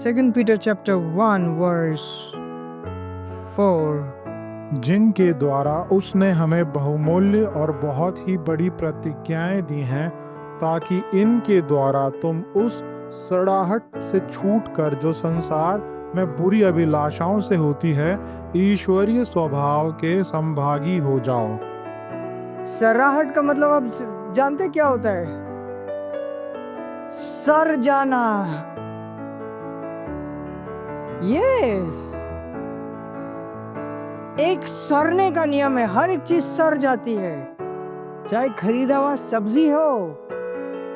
2 Peter chapter 1 verse 4. जिनके द्वारा उसने हमें बहुमूल्य और बहुत ही बड़ी प्रतिज्ञाएं दी हैं, ताकि इनके द्वारा तुम उस सड़ाहट से छूटकर जो संसार में बुरी अभिलाषाओं से होती है, ईश्वरीय स्वभाव के संभागी हो जाओ। सराहट का मतलब आप जानते क्या होता है? सर जाना। यस, एक सरने का नियम है। हर एक चीज सर जाती है, चाहे खरीदा हुआ सब्जी हो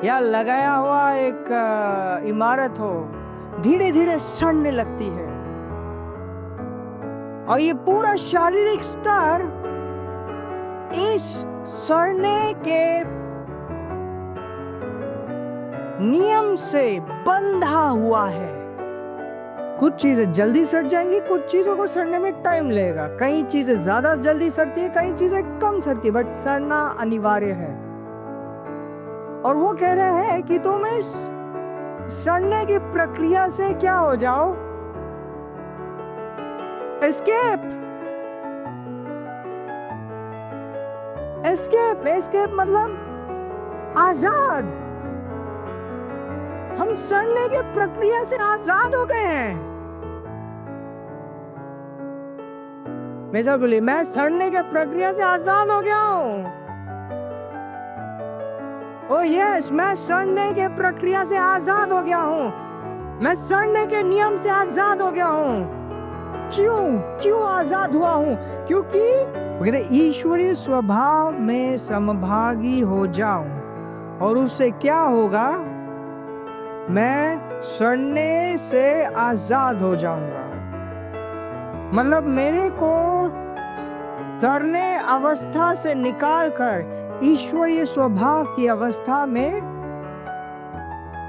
या लगाया हुआ एक इमारत हो, धीरे धीरे सड़ने लगती है। और ये पूरा शारीरिक स्तर इस सड़ने के नियम से बंधा हुआ है। कुछ चीजें जल्दी सड़ जाएंगी, कुछ चीजों को सड़ने में टाइम लगेगा। कई चीजें ज्यादा जल्दी सड़ती है, कई चीजें कम सड़ती है, बट सड़ना अनिवार्य है। और वो कह रहे हैं कि तुम इस सड़ने की प्रक्रिया से क्या हो जाओ? एस्केप। एस्केप, एस्केप मतलब आजाद। हम सड़ने की प्रक्रिया से आजाद हो गए हैं। बोली, मैं सड़ने की प्रक्रिया से आजाद हो गया हूं। ओ यस, मैं सड़ने के प्रक्रिया से आजाद हो गया हूं। मैं सड़ने के नियम से आजाद हो गया हूं। क्यों आजाद हुआ हूं? क्योंकि ईश्वरीय स्वभाव में समभागी हो जाऊं। और उससे क्या होगा? मैं सड़ने से आजाद हो जाऊंगा। मतलब मेरे को सड़ने अवस्था से निकालकर ईश्वरीय स्वभाव की अवस्था में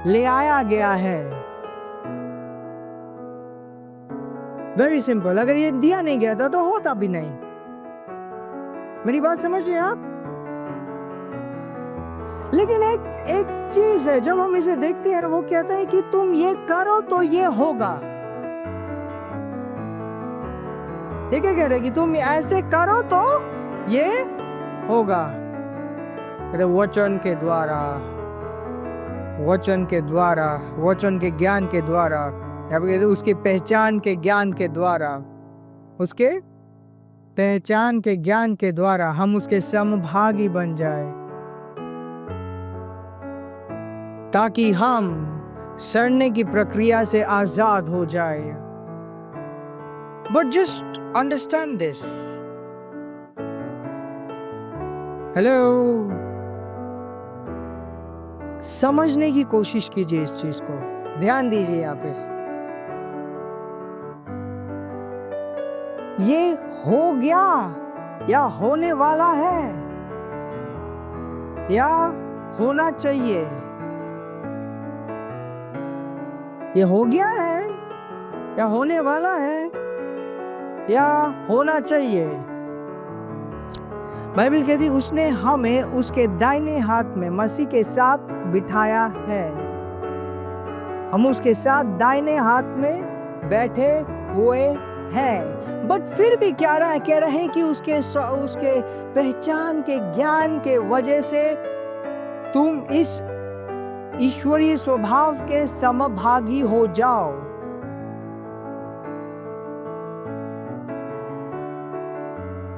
ले आया गया है। Very simple. अगर ये दिया नहीं गया था तो होता भी नहीं। मेरी बात समझिए आप? लेकिन एक चीज है, जब हम इसे देखते हैं, वो कहता है कि तुम ये करो तो ये होगा। ये क्या कह रहे हैं? कि तुम ऐसे करो तो ये होगा। वचन के द्वारा, वचन के द्वारा, वचन के ज्ञान के द्वारा, या उसकी पहचान के ज्ञान के द्वारा, उसके पहचान के ज्ञान के द्वारा हम उसके समभागी बन जाए, ताकि हम सड़ने की प्रक्रिया से आजाद हो जाए। But just understand this. Hello, समझने की कोशिश कीजिए इस चीज को, ध्यान दीजिए यहाँ पे। ये हो गया या होने वाला है या होना चाहिए? ये हो गया है या होने वाला है या होना चाहिए? बाइबल कहती उसने हमें उसके दाहिने हाथ में मसीह के साथ बिठाया है। हम उसके साथ दाहिने हाथ में बैठे हुए हैं। बट फिर भी क्या कह रहे हैं कि उसके पहचान के ज्ञान के वजह से तुम इस ईश्वरीय स्वभाव के समभागी हो जाओ।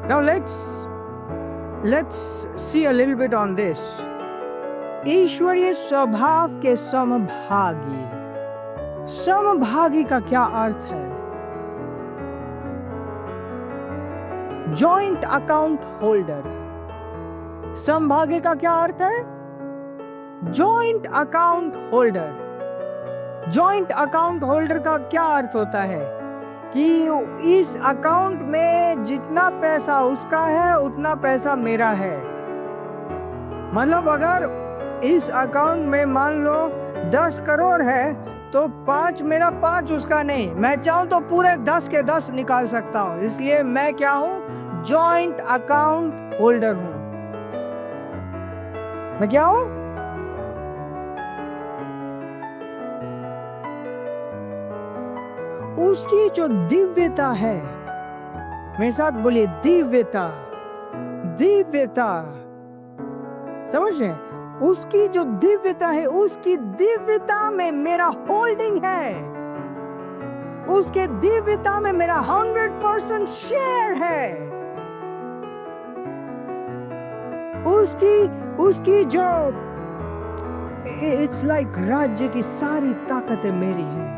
Now let's see a little bit on this. ईश्वरीय स्वभाव के समभागी। समभागी का क्या अर्थ है? Joint account holder. समभागी का क्या अर्थ है? Joint account holder. Joint account holder का क्या अर्थ होता है? कि इस अकाउंट में जितना पैसा उसका है उतना पैसा मेरा है। मतलब अगर इस अकाउंट में मान लो 10 करोड़ है तो 5 मेरा, 5 उसका नहीं। मैं चाहूं तो पूरे 10 के 10 निकाल सकता हूं। इसलिए मैं क्या हूं? जॉइंट अकाउंट होल्डर हूं। मैं क्या हूं? उसकी जो दिव्यता है, मेरे साथ बोलिए दिव्यता, दिव्यता, समझ रहे हैं? उसकी जो दिव्यता है, उसकी दिव्यता में मेरा होल्डिंग है, उसके दिव्यता में मेरा 100% शेयर है। उसकी जो इट्स लाइक राज्य की सारी ताकतें मेरी है।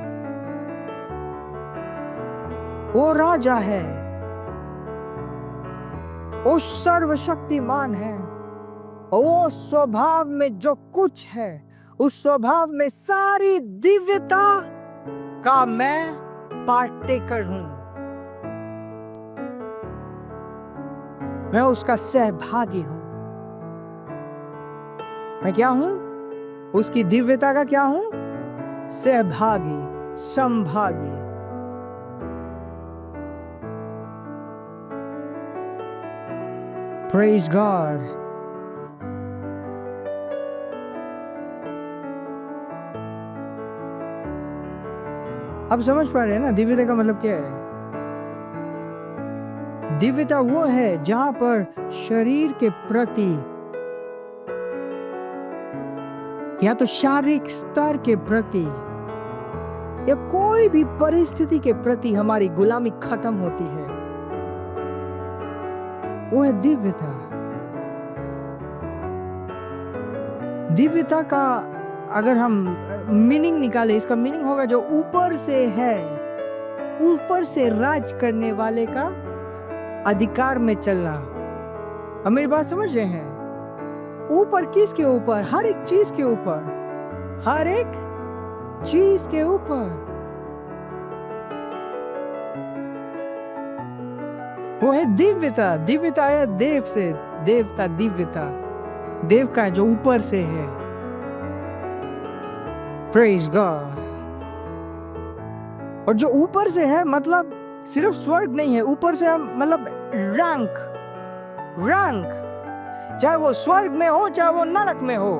वो राजा है, वो सर्वशक्तिमान है, वो स्वभाव में जो कुछ है, उस स्वभाव में सारी दिव्यता का मैं पार्टेकर हूं। मैं उसका सहभागी हूं। मैं क्या हूं? उसकी दिव्यता का क्या हूं? सहभागी, संभागी। Praise God. अब समझ पा रहे हैं ना दिव्यता का मतलब क्या है? दिव्यता वो है जहां पर शरीर के प्रति या तो शारीरिक स्तर के प्रति या कोई भी परिस्थिति के प्रति हमारी गुलामी खत्म होती है, वो है दिव्यता। दिव्यता का अगर हम मीनिंग निकाले, इसका मीनिंग होगा जो ऊपर से है, ऊपर से राज करने वाले का अधिकार में चलना। अब मेरी बात समझ रहे हैं? ऊपर किसके ऊपर? हर एक चीज के ऊपर, हर एक चीज के ऊपर। वो है दिव्यता। दिव्यता है देव से, देवता, दिव्यता देव का जो ऊपर से है। Praise God. और जो ऊपर से है मतलब सिर्फ स्वर्ग नहीं है, ऊपर से हम मतलब रैंक, रैंक, चाहे वो स्वर्ग में हो चाहे वो नरक में हो।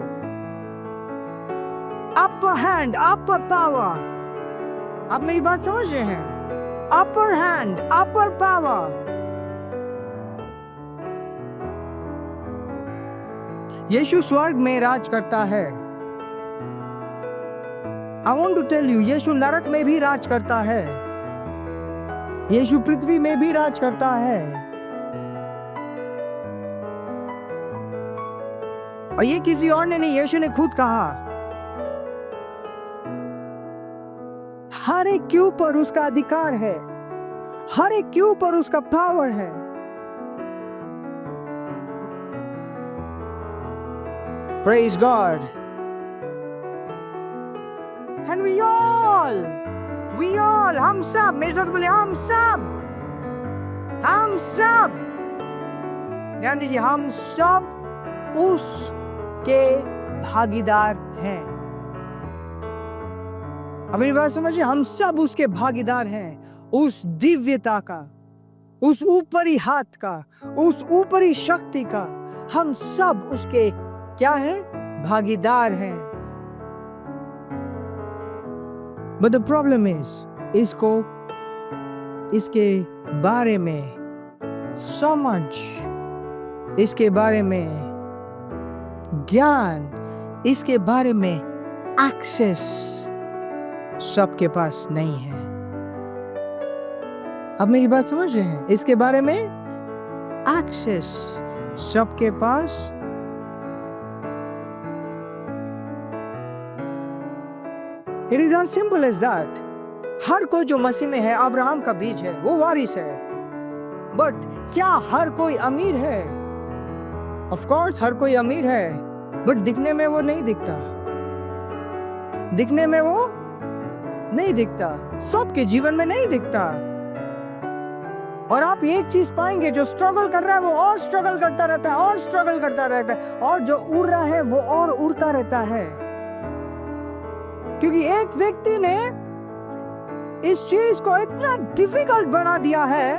अपर हैंड, अपर पावर। आप मेरी बात समझ रहे हैं? अपर हैंड, अपर पावर। यीशु स्वर्ग में राज करता है। I want to tell you, यीशु नरक में भी राज करता है, यीशु पृथ्वी में भी राज करता है। और ये किसी और ने नहीं, यीशु ने खुद कहा। हर एक के ऊपर उसका अधिकार है, हर एक के ऊपर उसका पावर है। Praise God. And we all, हम सब, मेरे साथ बोले हम सब, ध्यान दीजिए, हम सब उसके भागीदार हैं। अब मेरी बात समझिए, हम सब उसके भागीदार हैं। उस दिव्यता का, उस ऊपरी हाथ का, उस ऊपरी शक्ति का, हम सब उसके क्या है? भागीदार हैं। But the problem is, इसके बारे में समझ, इसके बारे में ज्ञान, इसके बारे में एक्सेस सबके पास नहीं है। अब मेरी बात समझ रहे हैं? इसके बारे में एक्सेस सबके पास। It is as simple as that. हर कोई जो मसीह में है अब्राहम का बीज है, वो वारिस है। बट क्या हर कोई अमीर है? ऑफ कोर्स हर कोई अमीर है, बट दिखने में वो नहीं दिखता, दिखने में वो नहीं दिखता, सबके जीवन में नहीं दिखता। और आप एक चीज पाएंगे, जो स्ट्रगल कर रहा है वो और स्ट्रगल करता रहता है, और स्ट्रगल करता रहता है, और जो उड़ रहा है वो और उड़ता रहता है। क्योंकि एक व्यक्ति ने इस चीज को इतना डिफिकल्ट बना दिया है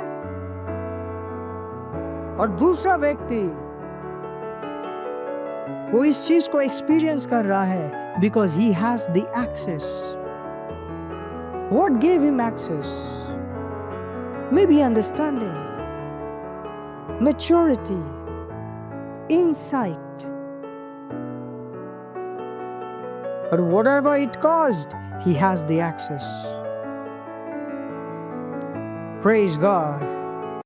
और दूसरा व्यक्ति वो इस चीज को एक्सपीरियंस कर रहा है because he has the access. What gave him access? Maybe understanding, maturity, insight. But whatever it caused, he has the access. Praise God.